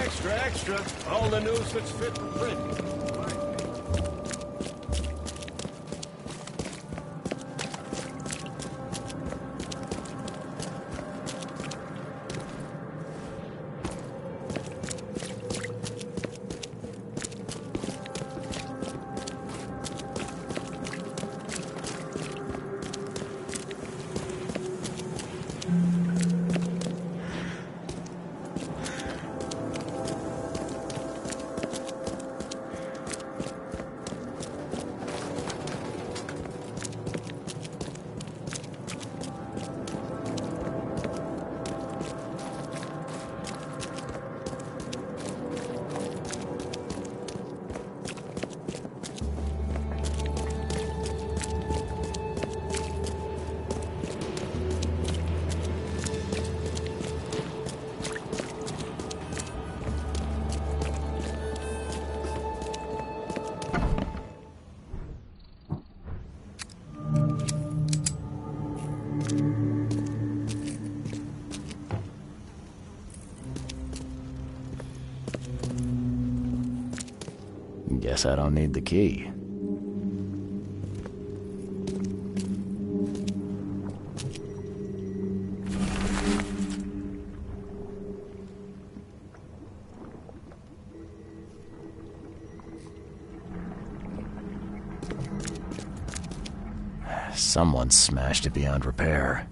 Extra, extra. All the news that's fit for print. Guess I don't need the key. Someone smashed it beyond repair.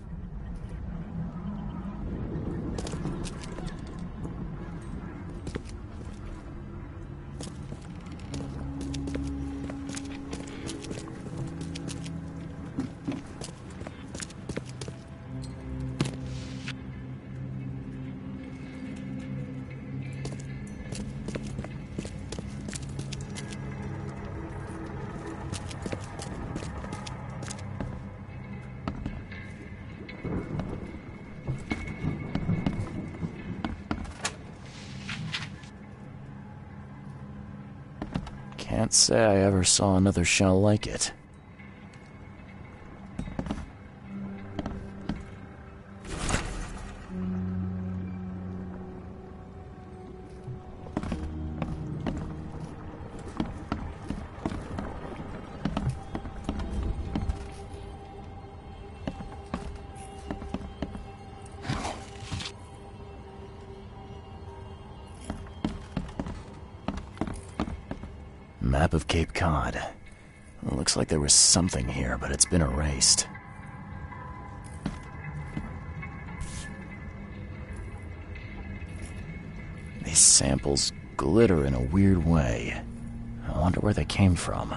Can't say I ever saw another shell like it. Map of Cape Cod. It looks like there was something here, but it's been erased. These samples glitter in a weird way. I wonder where they came from.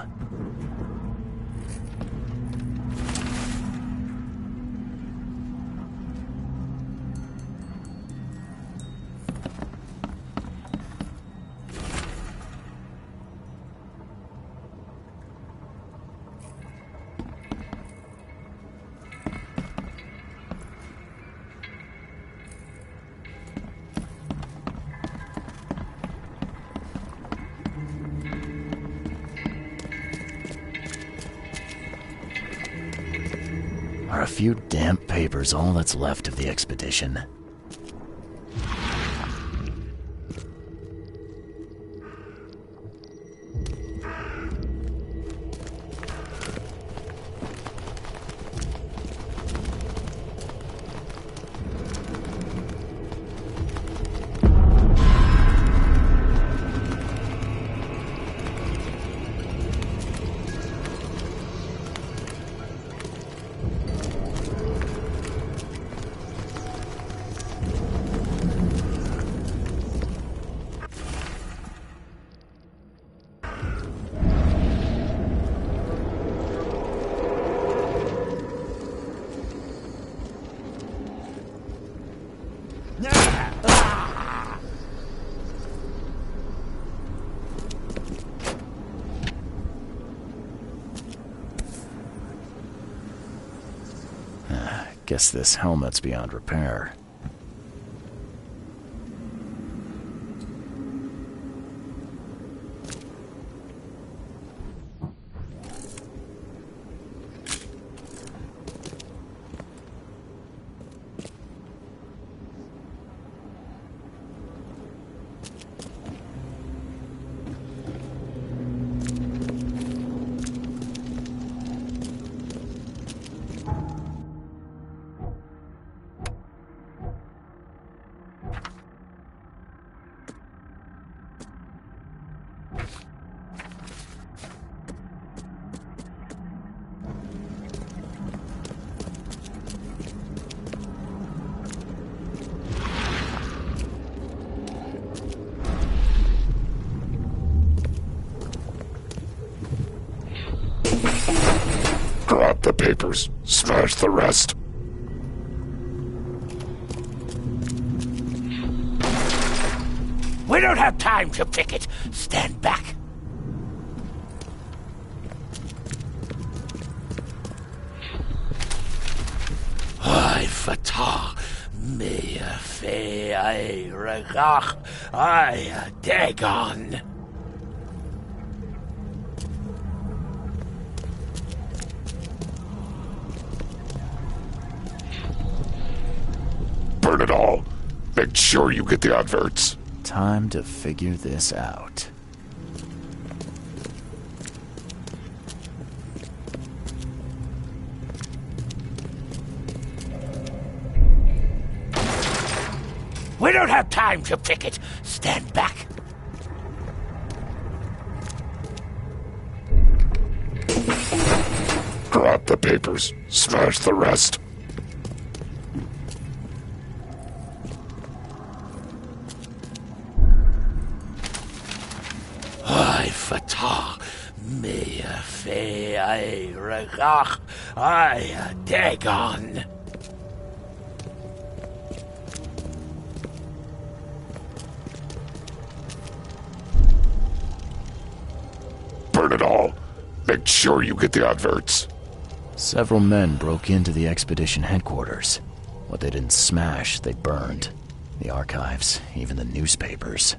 Are a few damp papers all that's left of the expedition? Guess this helmet's beyond repair. papers. Smash the rest. We don't have time to picket. Stand back. I fatah me fe I regach I dagon. Burn it all. Make sure you get the adverts. Time to figure this out. We don't have time to picket. Stand back. Grab the papers. Smash the rest. I fatah me fe I regach I dagon. Burn it all. Make sure you get the adverts. Several men broke into the expedition headquarters. What they didn't smash, they burned. The archives, even the newspapers.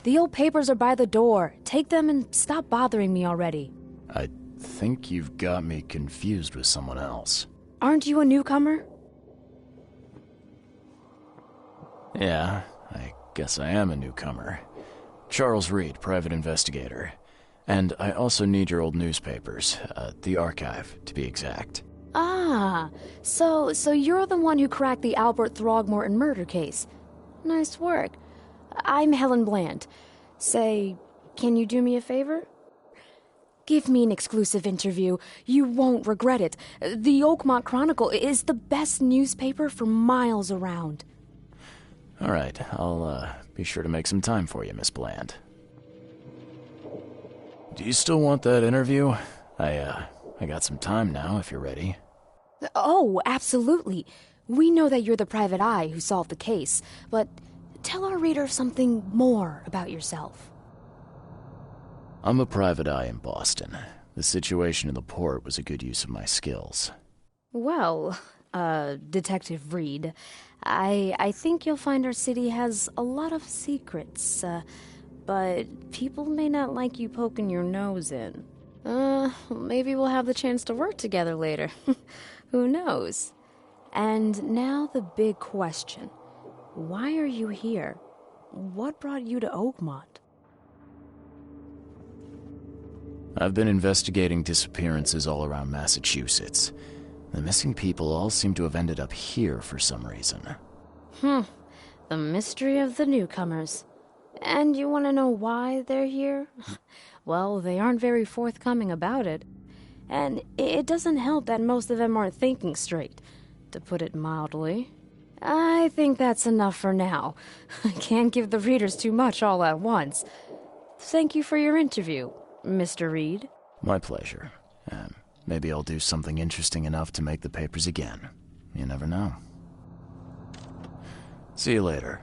The old papers are by the door. Take them and stop bothering me already. I think you've got me confused with someone else. Aren't you a newcomer? Yeah, I guess I am a newcomer. Charles Reed, private investigator. And I also need your old newspapers, the archive, to be exact. Ah, so you're the one who cracked the Albert Throgmorton murder case. Nice work. I'm Helen Bland. Say, can you do me a favor? Give me an exclusive interview. You won't regret it. The Oakmont Chronicle is the best newspaper for miles around. All right, I'll be sure to make some time for you, Miss Bland. Do you still want that interview? I got some time now, if you're ready. Oh, absolutely. We know that you're the private eye who solved the case, but tell our reader something more about yourself. I'm a private eye in Boston. The situation in the port was a good use of my skills. Well, Detective Reed, I think you'll find our city has a lot of secrets, but people may not like you poking your nose in. Maybe we'll have the chance to work together later. Who knows? And now the big question. Why are you here? What brought you to Oakmont? I've been investigating disappearances all around Massachusetts. The missing people all seem to have ended up here for some reason. The mystery of the newcomers. And you want to know why they're here? Well, they aren't very forthcoming about it. And it doesn't help that most of them aren't thinking straight, to put it mildly. I think that's enough for now. I can't give the readers too much all at once. Thank you for your interview, Mr. Reed. My pleasure. Maybe I'll do something interesting enough to make the papers again. You never know. See you later.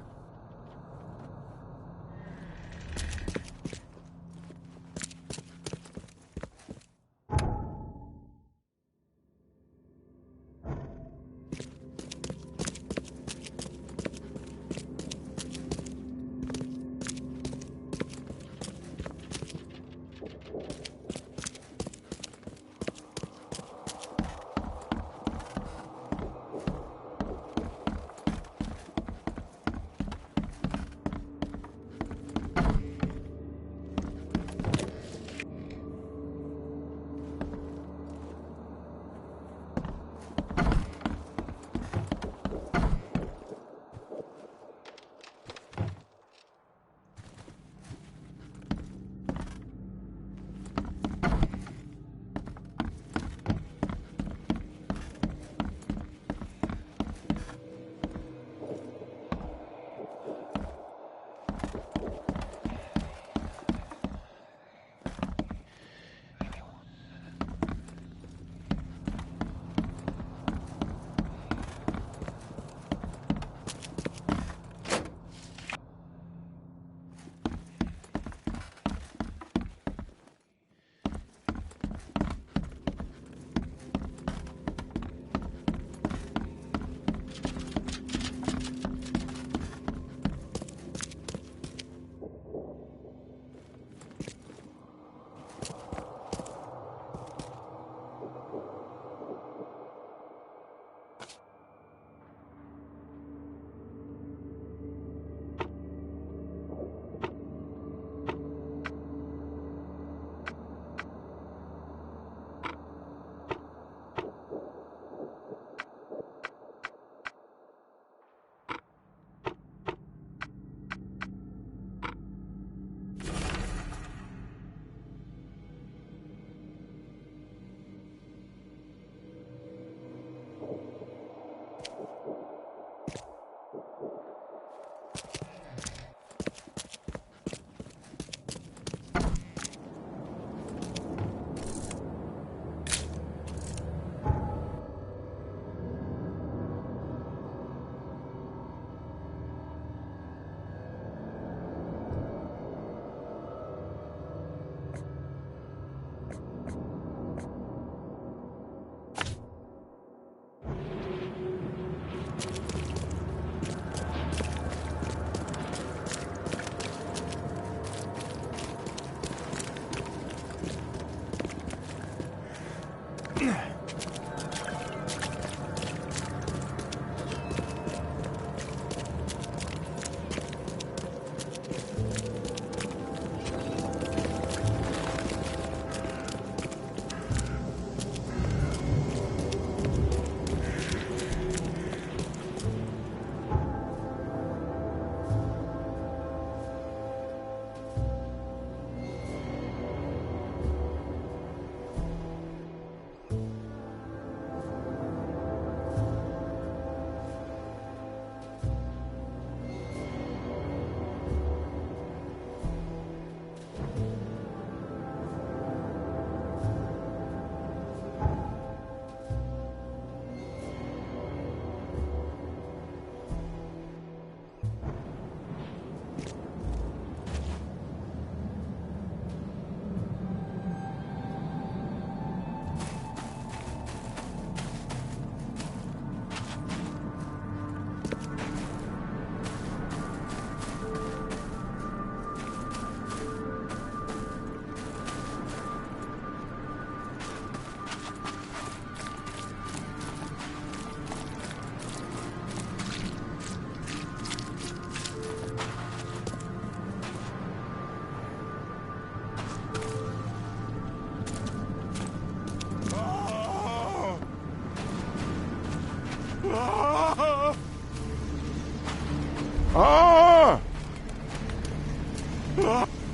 Ah!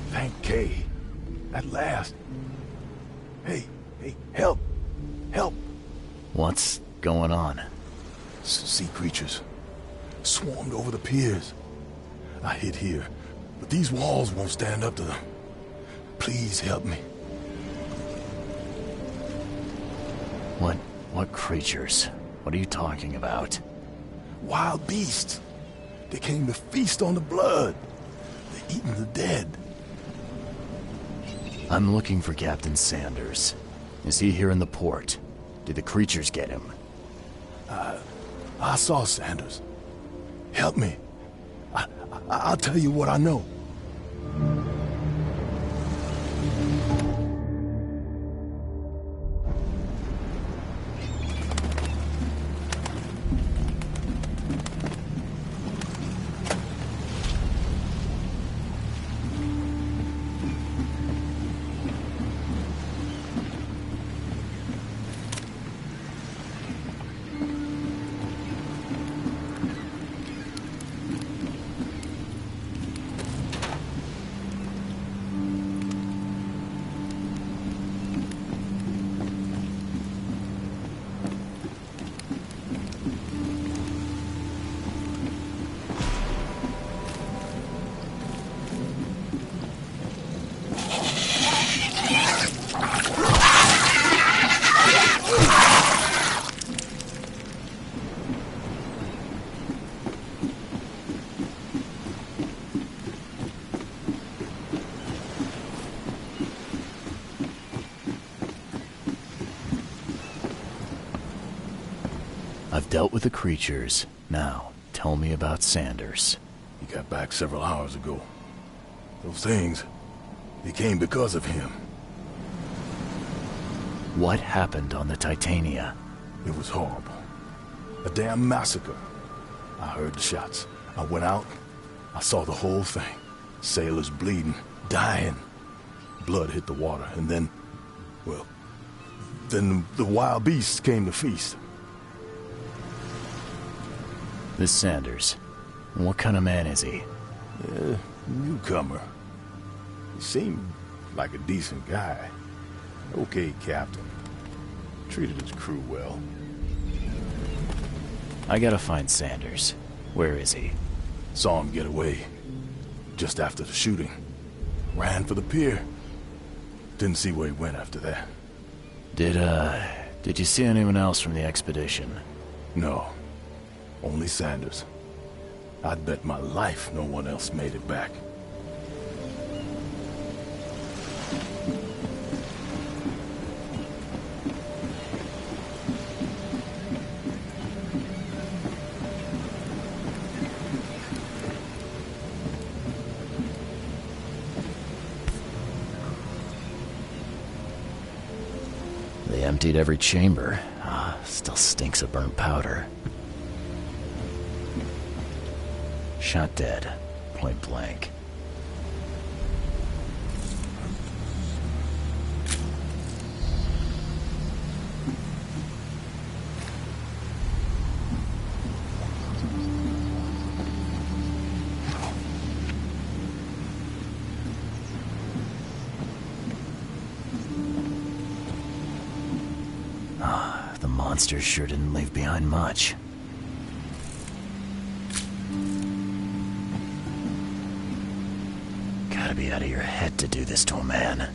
Thank Kay. At last. Hey, help! Help! What's going on? Sea creatures. Swarmed over the piers. I hid here, but these walls won't stand up to them. Please help me. What creatures? What are you talking about? Wild beasts. They came to feast on the blood. They're eating the dead. I'm looking for Captain Sanders. Is he here in the port? Did the creatures get him? I saw Sanders. Help me. I'll tell you what I know. I've dealt with the creatures. Now, tell me about Sanders. He got back several hours ago. Those things, they came because of him. What happened on the Titania? It was horrible. A damn massacre. I heard the shots. I went out. I saw the whole thing. Sailors bleeding, dying. Blood hit the water, and then, well, then the wild beasts came to feast. This Sanders, what kind of man is he? Newcomer. He seemed like a decent guy. Okay, Captain. Treated his crew well. I gotta find Sanders. Where is he? Saw him get away. Just after the shooting. Ran for the pier. Didn't see where he went after that. Did you see anyone else from the expedition? No. Only Sanders. I'd bet my life no one else made it back. They emptied every chamber. Still stinks of burnt powder. Shot dead. Point blank. The monsters sure didn't leave behind much. Gotta be out of your head to do this to a man.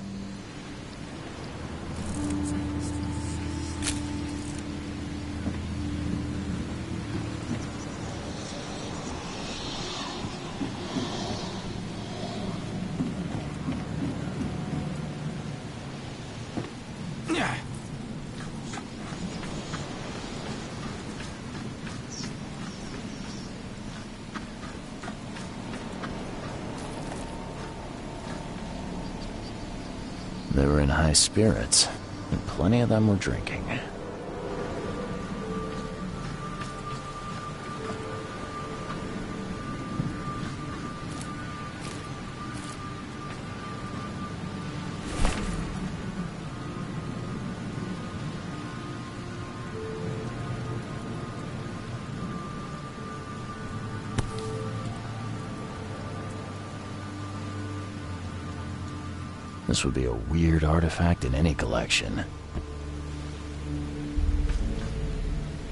They were in high spirits, and plenty of them were drinking. This would be a weird artifact in any collection.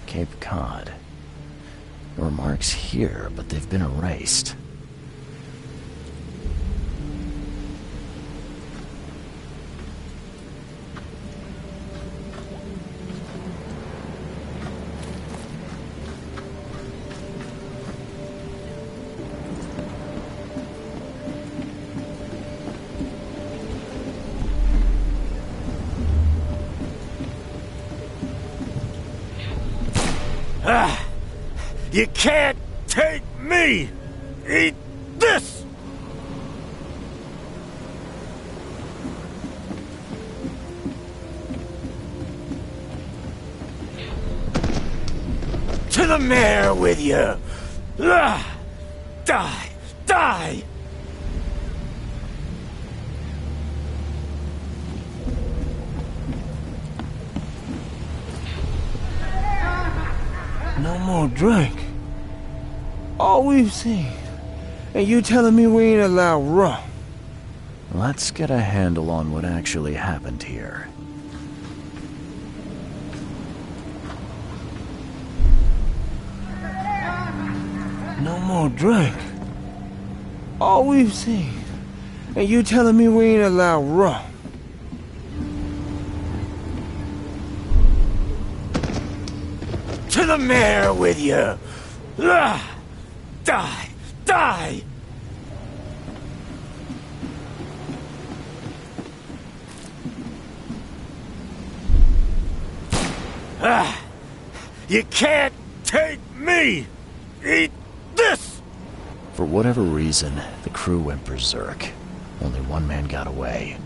Cape Cod. There were marks here, but they've been erased. You can't take me! Eat this! To the mare with you! Die! Die! No more drink. All we've seen. And you telling me we ain't allowed rum? Let's get a handle on what actually happened here. No more drink. All we've seen. And you telling me we ain't allowed rum? To the mare with you! Die! Die! You can't take me! Eat this! For whatever reason, the crew went berserk. Only one man got away.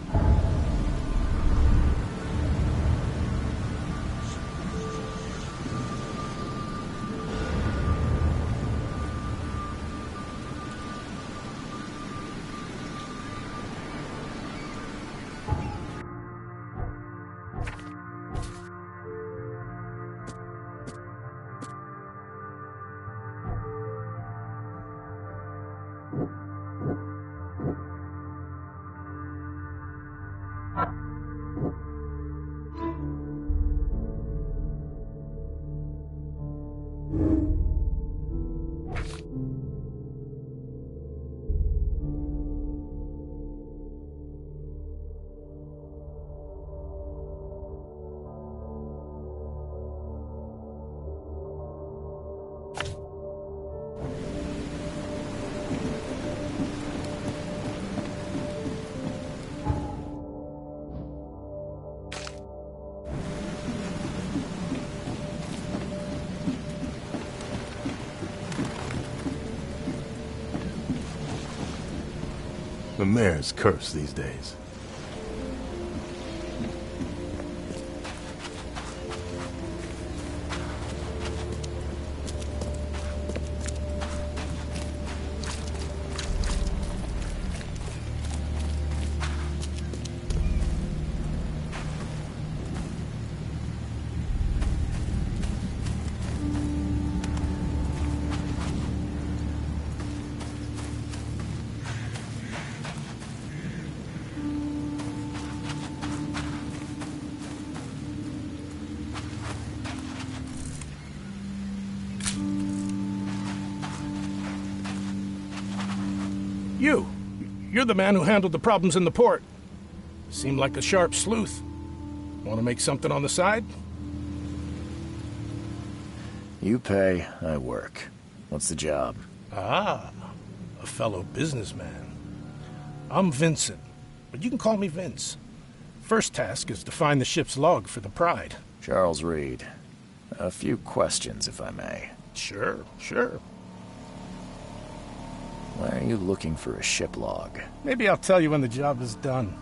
The mayor's cursed these days. You're the man who handled the problems in the port. Seemed like a sharp sleuth. Want to make something on the side? You pay, I work. What's the job? Ah, a fellow businessman. I'm Vincent, but you can call me Vince. First task is to find the ship's log for the Pride. Charles Reed. A few questions, if I may. Sure. Why are you looking for a ship log? Maybe I'll tell you when the job is done.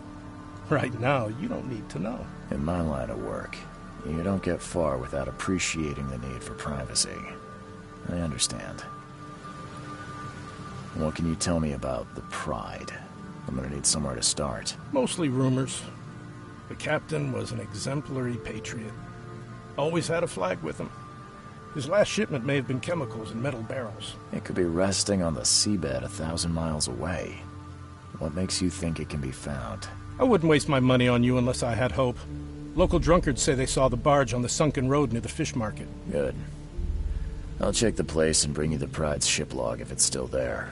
Right now, you don't need to know. In my line of work, you don't get far without appreciating the need for privacy. I understand. What can you tell me about the Pride? I'm gonna need somewhere to start. Mostly rumors. The captain was an exemplary patriot. Always had a flag with him. His last shipment may have been chemicals in metal barrels. It could be resting on the seabed 1,000 miles away. What makes you think it can be found? I wouldn't waste my money on you unless I had hope. Local drunkards say they saw the barge on the sunken road near the fish market. Good. I'll check the place and bring you the Pride's ship log if it's still there.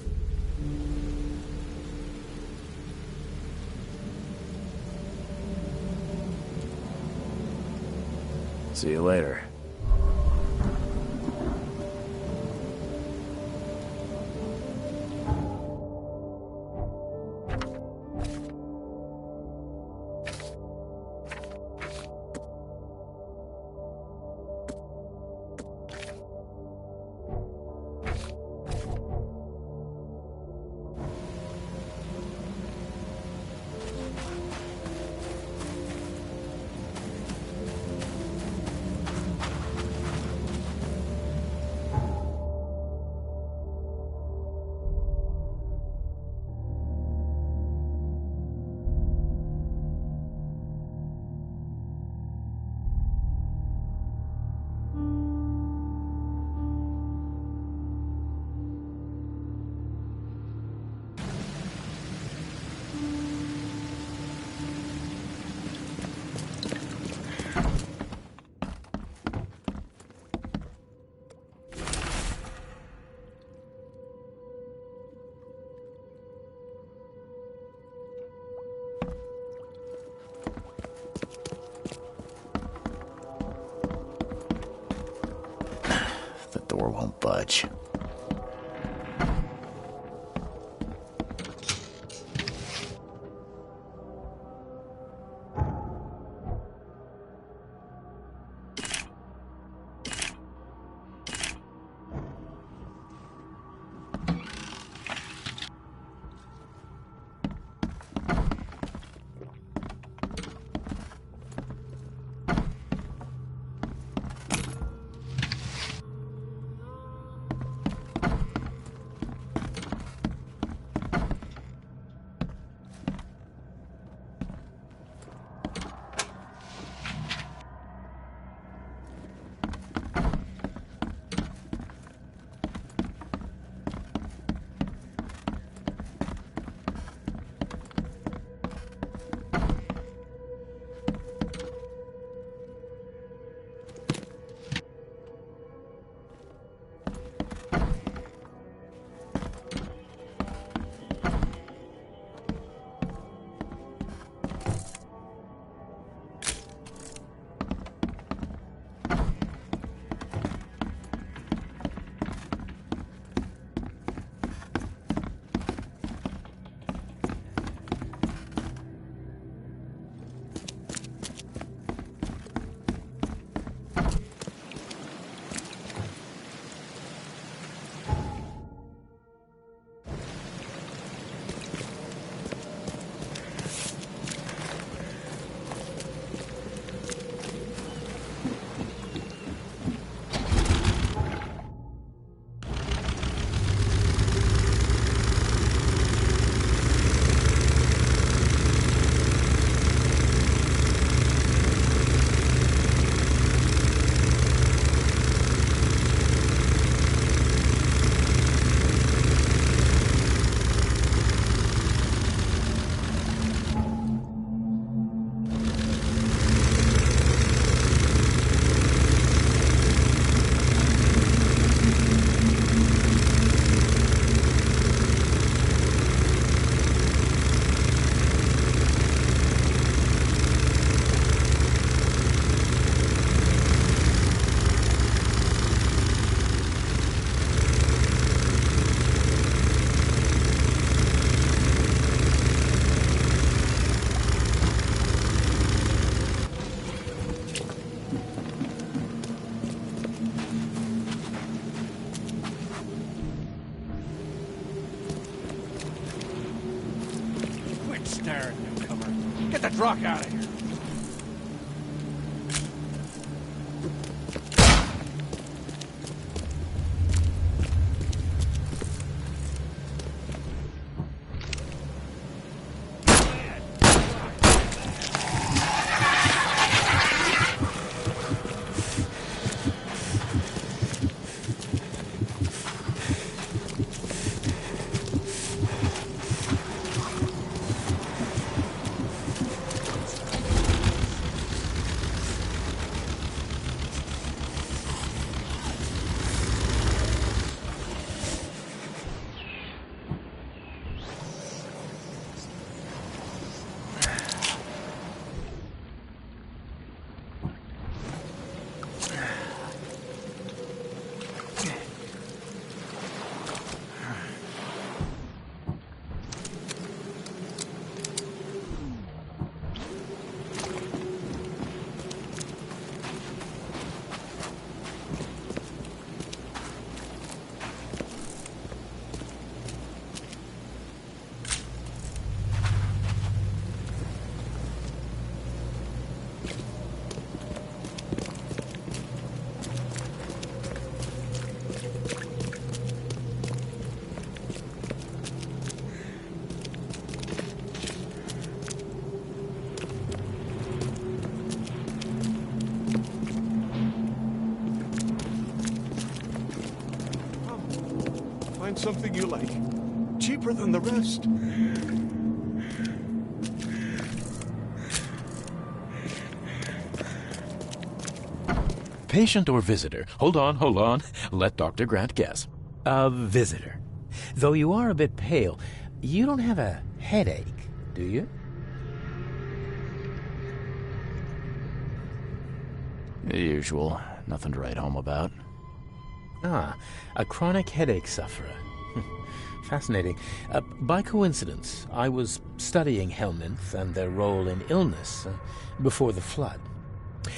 See you later. The door won't budge. Get the drunk out of here. find something you like. Cheaper than the rest. Patient or visitor? Hold on. Let Dr. Grant guess. A visitor. Though you are a bit pale, you don't have a headache, do you? The usual. Nothing to write home about. Ah, a chronic headache sufferer. Fascinating. By coincidence, I was studying helminths and their role in illness before the flood.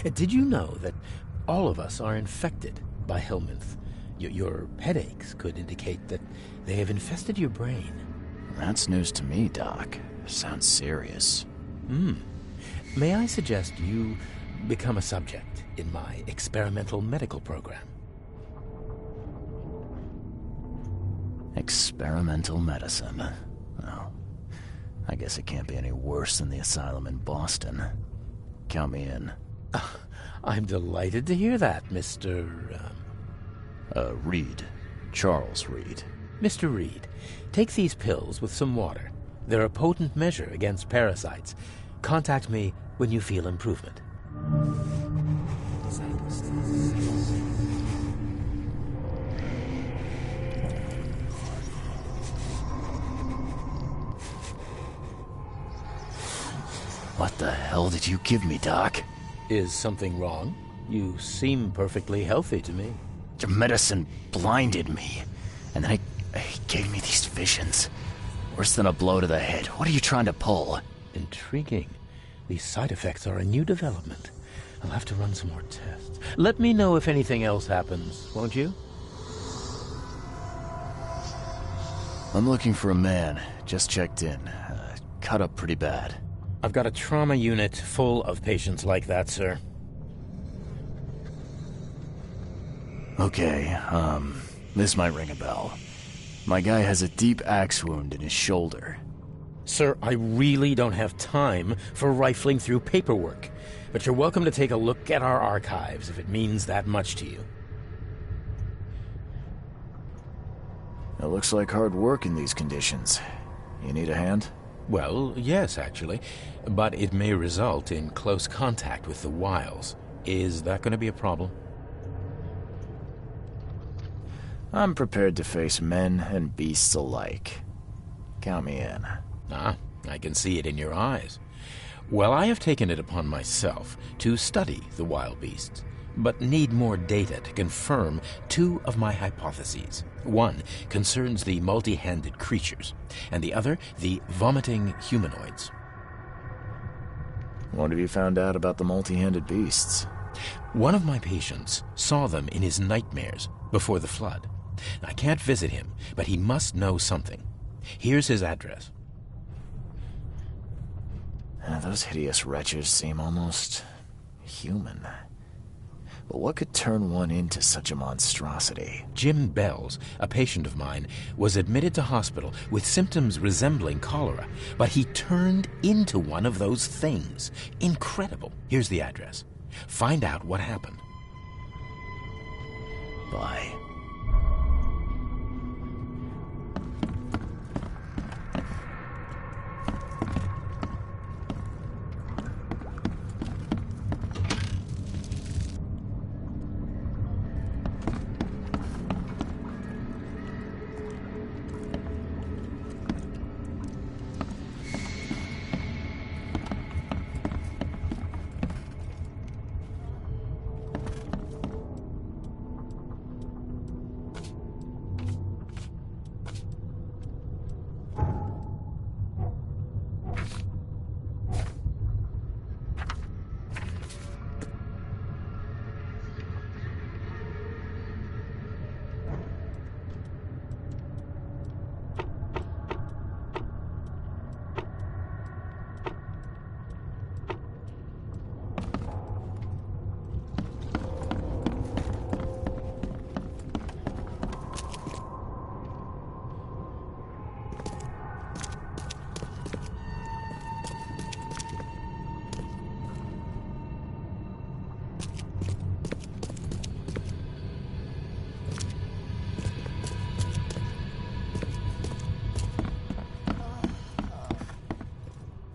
Did you know that all of us are infected by helminth? Your headaches could indicate that they have infested your brain. That's news to me, Doc. Sounds serious. May I suggest you become a subject in my experimental medical program? Experimental medicine. Well, I guess it can't be any worse than the asylum in Boston. Count me in. I'm delighted to hear that, Mr. Reed. Charles Reed. Mr. Reed, take these pills with some water. They're a potent measure against parasites. Contact me when you feel improvement. What the hell did you give me, Doc? Is something wrong? You seem perfectly healthy to me. Your medicine blinded me, and then it gave me these visions. Worse than a blow to the head. What are you trying to pull? Intriguing. These side effects are a new development. I'll have to run some more tests. Let me know if anything else happens, won't you? I'm looking for a man. Just checked in. Cut up pretty bad. I've got a trauma unit full of patients like that, sir. Okay, this might ring a bell. My guy has a deep axe wound in his shoulder. Sir, I really don't have time for rifling through paperwork, but you're welcome to take a look at our archives if it means that much to you. It looks like hard work in these conditions. You need a hand? Well, yes, actually, but it may result in close contact with the wiles. Is that going to be a problem? I'm prepared to face men and beasts alike. Count me in. Ah, I can see it in your eyes. Well, I have taken it upon myself to study the wild beasts, but need more data to confirm two of my hypotheses. One concerns the multi-handed creatures, and the other the vomiting humanoids. What have you found out about the multi-handed beasts? One of my patients saw them in his nightmares before the flood. I can't visit him, but he must know something. Here's his address. Those hideous wretches seem almost human. But what could turn one into such a monstrosity? Jim Bells, a patient of mine, was admitted to hospital with symptoms resembling cholera, but he turned into one of those things. Incredible. Here's the address. Find out what happened. Bye.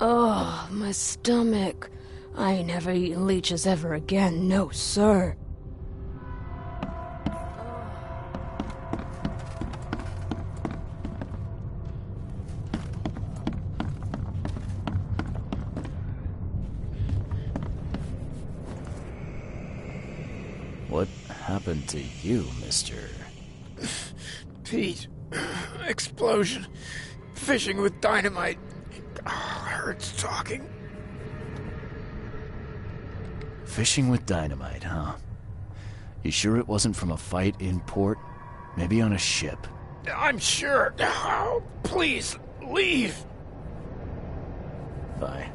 Oh, my stomach. I ain't never eaten leeches ever again, no sir. What happened to you, mister? Pete. Explosion. Fishing with dynamite. Hurts talking. Fishing with dynamite, huh? You sure it wasn't from a fight in port? Maybe on a ship? I'm sure. Oh, please, leave. Bye.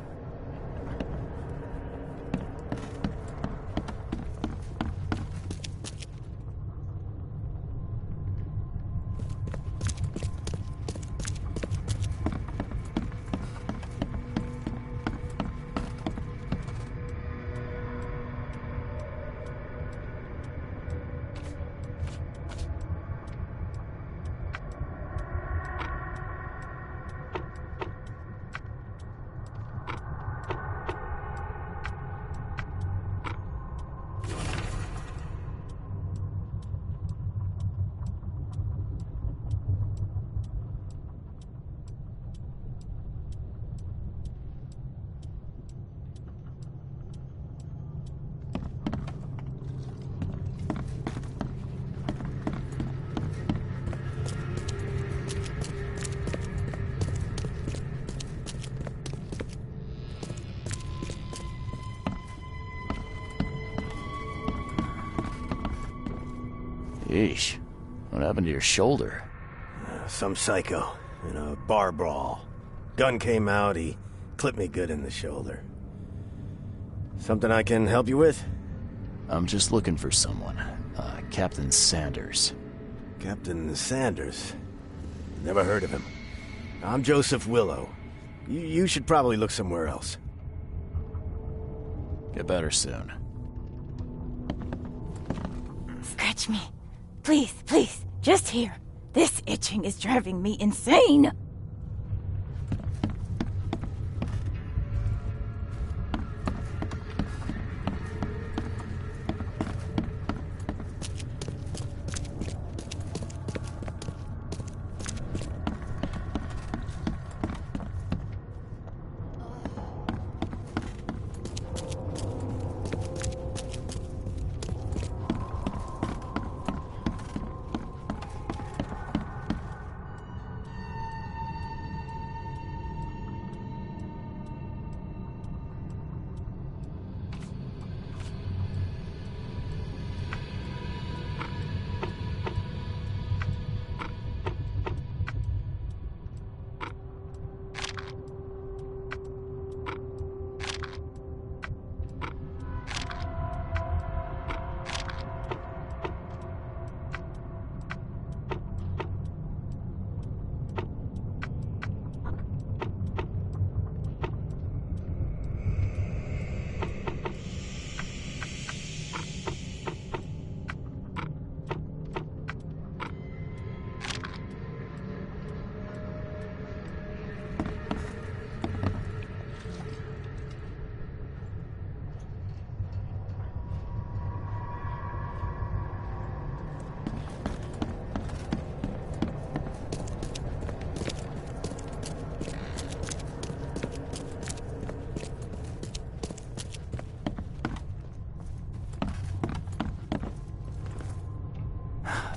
Yeesh. What happened to your shoulder? Some psycho in a bar brawl. Gun came out, he clipped me good in the shoulder. Something I can help you with? I'm just looking for someone. Captain Sanders. Captain Sanders? Never heard of him. I'm Joseph Willow. You should probably look somewhere else. Get better soon. Scratch me. Please, please, just here. This itching is driving me insane.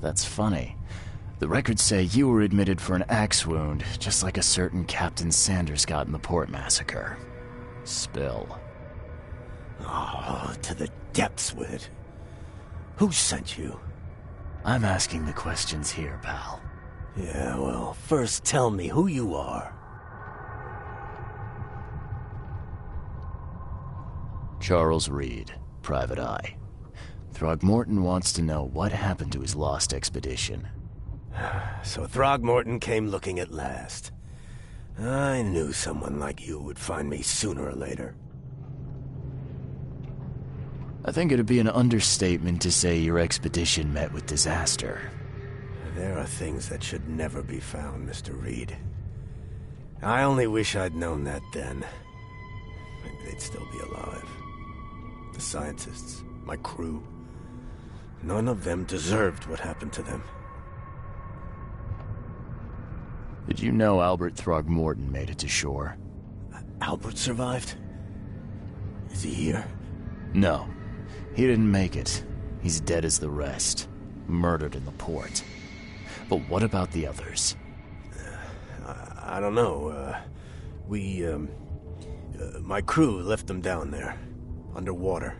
That's funny. The records say you were admitted for an axe wound, just like a certain Captain Sanders got in the port massacre. Spill. Oh, to the depths with it. Who sent you? I'm asking the questions here, pal. Yeah, well, first tell me who you are. Charles Reed, Private Eye. Throgmorton wants to know what happened to his lost expedition. So Throgmorton came looking at last. I knew someone like you would find me sooner or later. I think it'd be an understatement to say your expedition met with disaster. There are things that should never be found, Mr. Reed. I only wish I'd known that then. Maybe they'd still be alive. The scientists, my crew. None of them deserved what happened to them. Did you know Albert Throgmorton made it to shore? Albert survived? Is he here? No. He didn't make it. He's dead as the rest. Murdered in the port. But what about the others? I don't know. My crew left them down there, underwater.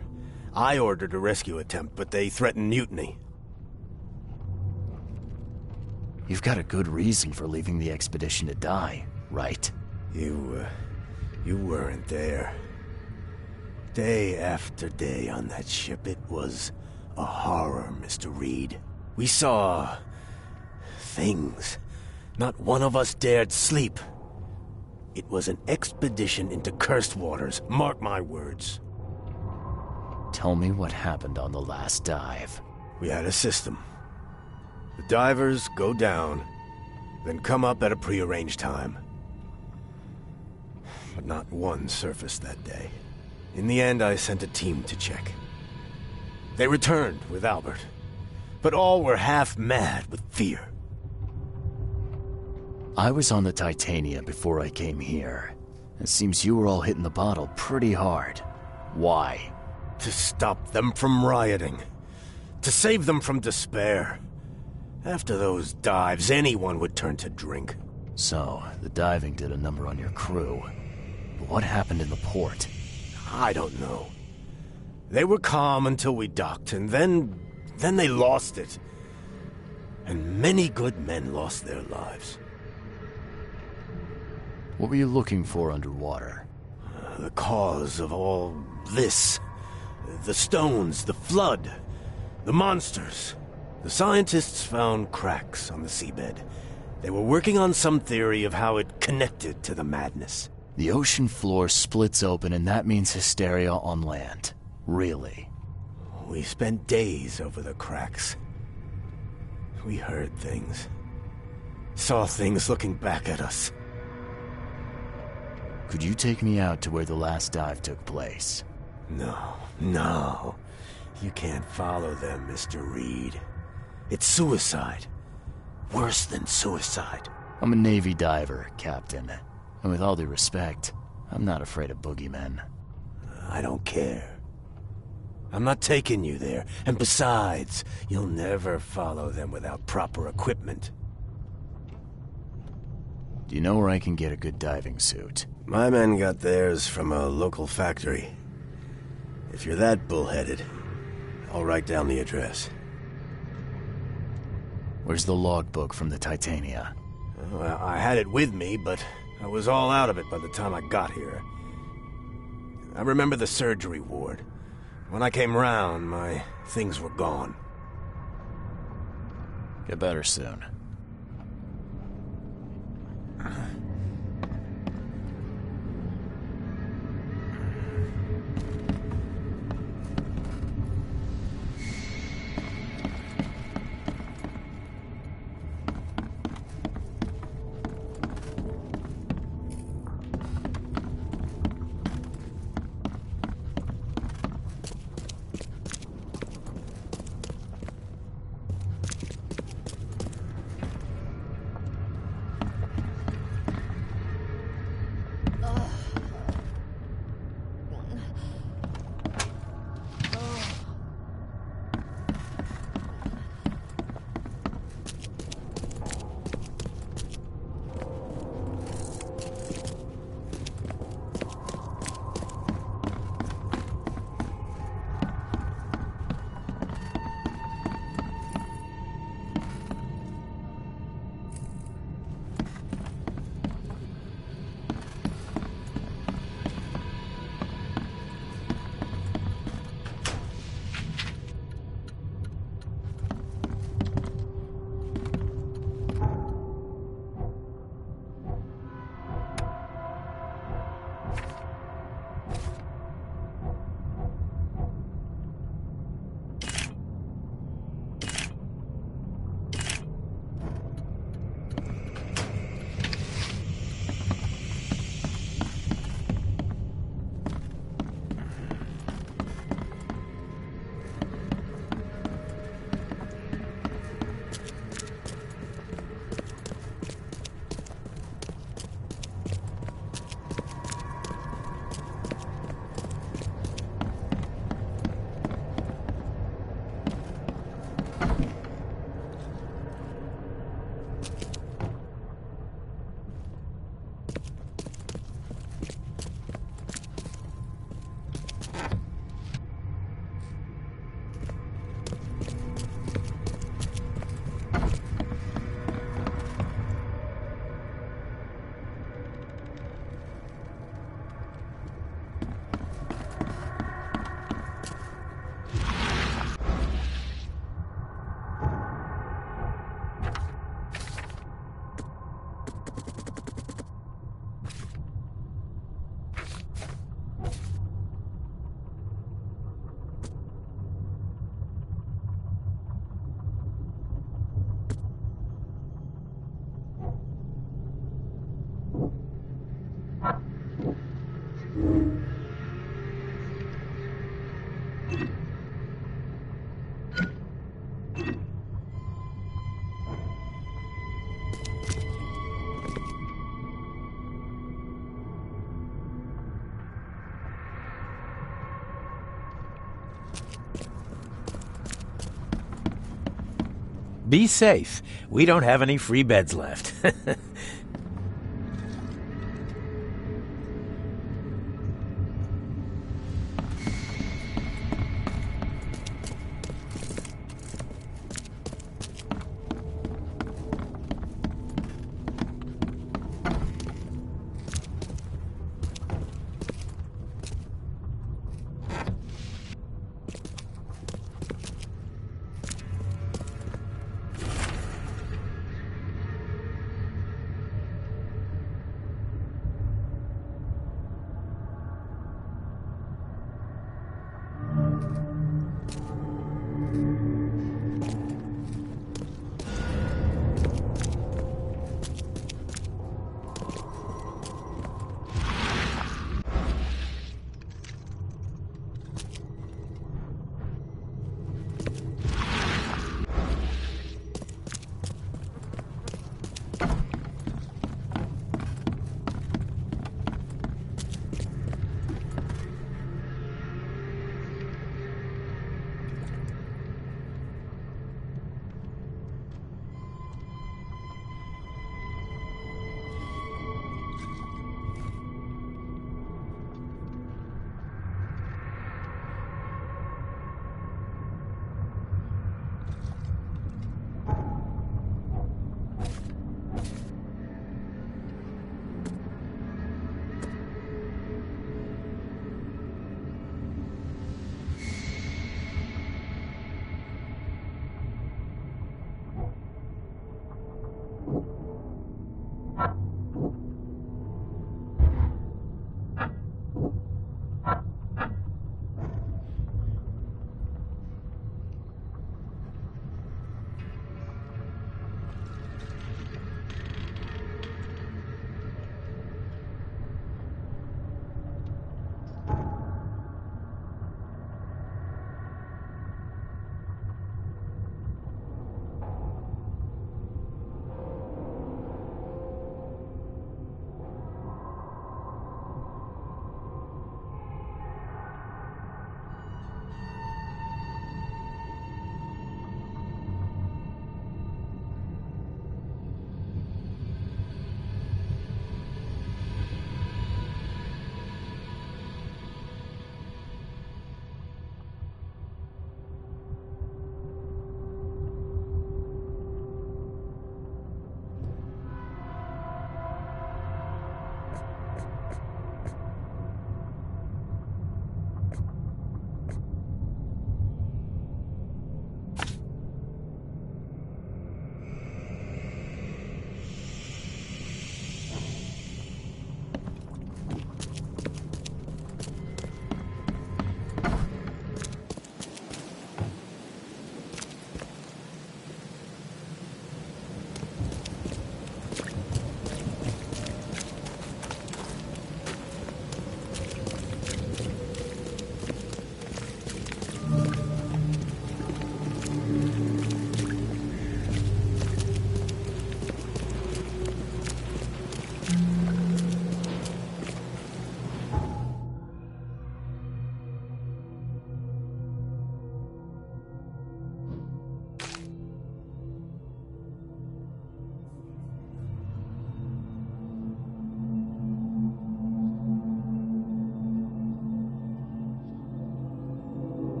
I ordered a rescue attempt, but they threatened mutiny. You've got a good reason for leaving the expedition to die, right? You weren't there. Day after day on that ship, it was a horror, Mr. Reed. We saw things. Not one of us dared sleep. It was an expedition into cursed waters, mark my words. Tell me what happened on the last dive. We had a system. The divers go down, then come up at a prearranged time. But not one surfaced that day. In the end, I sent a team to check. They returned with Albert, but all were half mad with fear. I was on the Titania before I came here. It seems you were all hitting the bottle pretty hard. Why? To stop them from rioting. To save them from despair. After those dives, anyone would turn to drink. So, the diving did a number on your crew. But what happened in the port? I don't know. They were calm until we docked, and then they lost it. And many good men lost their lives. What were you looking for underwater? The cause of all this. The stones, the flood, the monsters. The scientists found cracks on the seabed. They were working on some theory of how it connected to the madness. The ocean floor splits open and that means hysteria on land. Really? We spent days over the cracks. We heard things. Saw things looking back at us. Could you take me out to where the last dive took place? No. You can't follow them, Mr. Reed. It's suicide. Worse than suicide. I'm a Navy diver, Captain. And with all due respect, I'm not afraid of boogeymen. I don't care. I'm not taking you there. And besides, you'll never follow them without proper equipment. Do you know where I can get a good diving suit? My men got theirs from a local factory. If you're that bullheaded, I'll write down the address. Where's the logbook from the Titania? Well, I had it with me, but I was all out of it by the time I got here. I remember the surgery ward. When I came round, my things were gone. Get better soon. Be safe. We don't have any free beds left.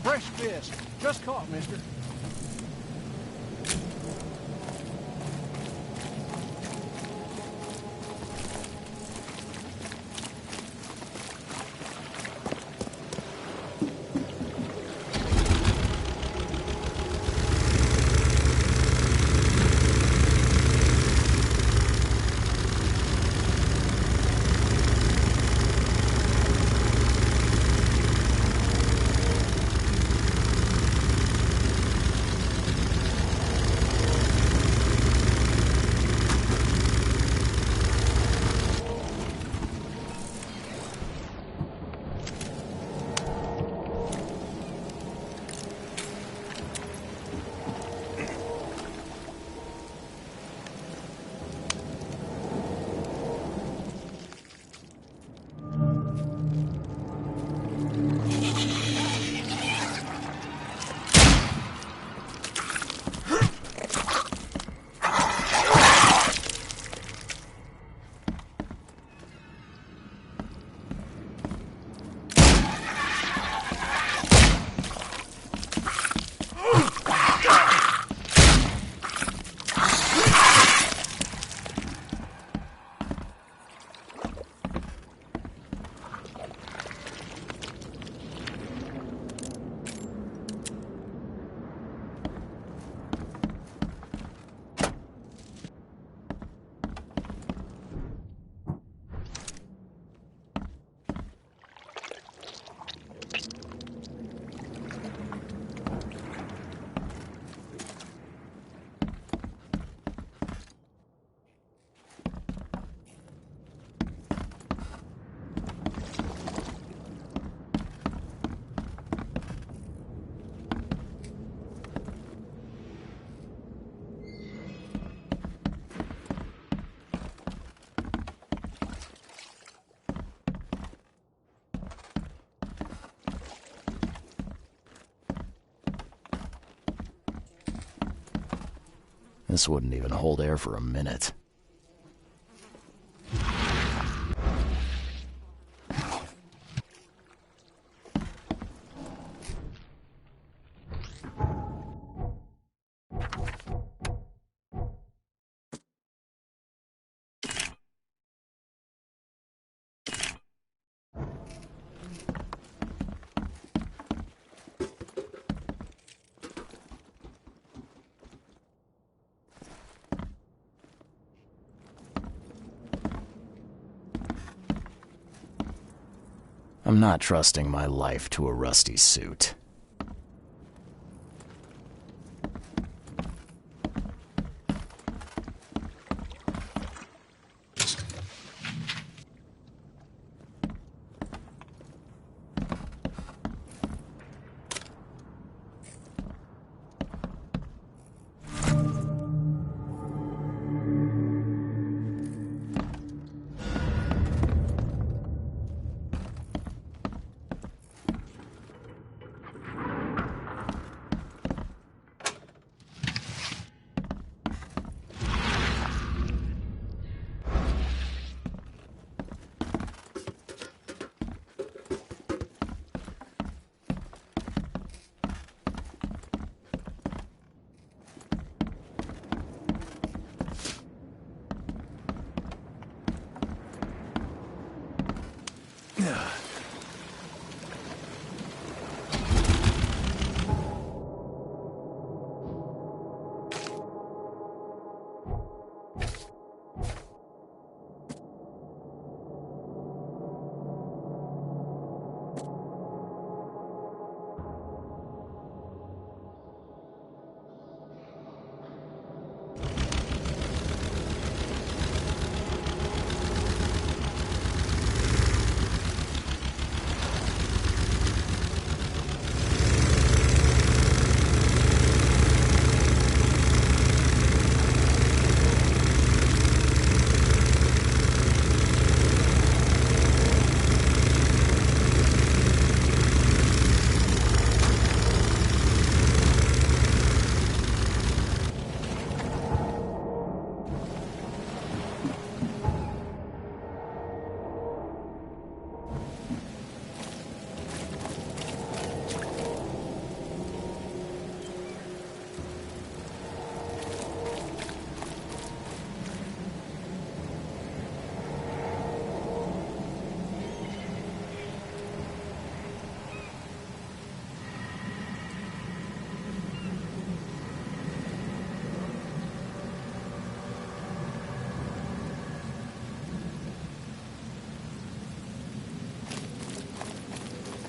Fresh fish. Just caught, mister. This wouldn't even hold air for a minute. I'm not trusting my life to a rusty suit.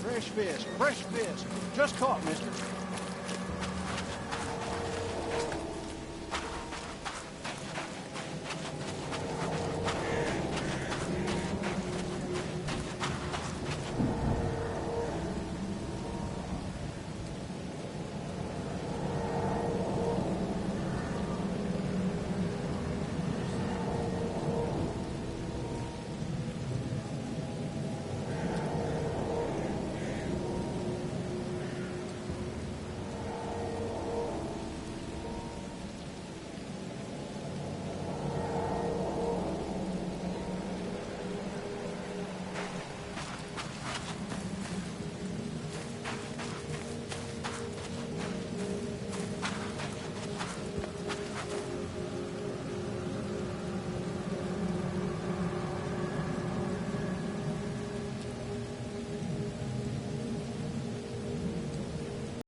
Fresh fish, fresh fish. Just caught, mister.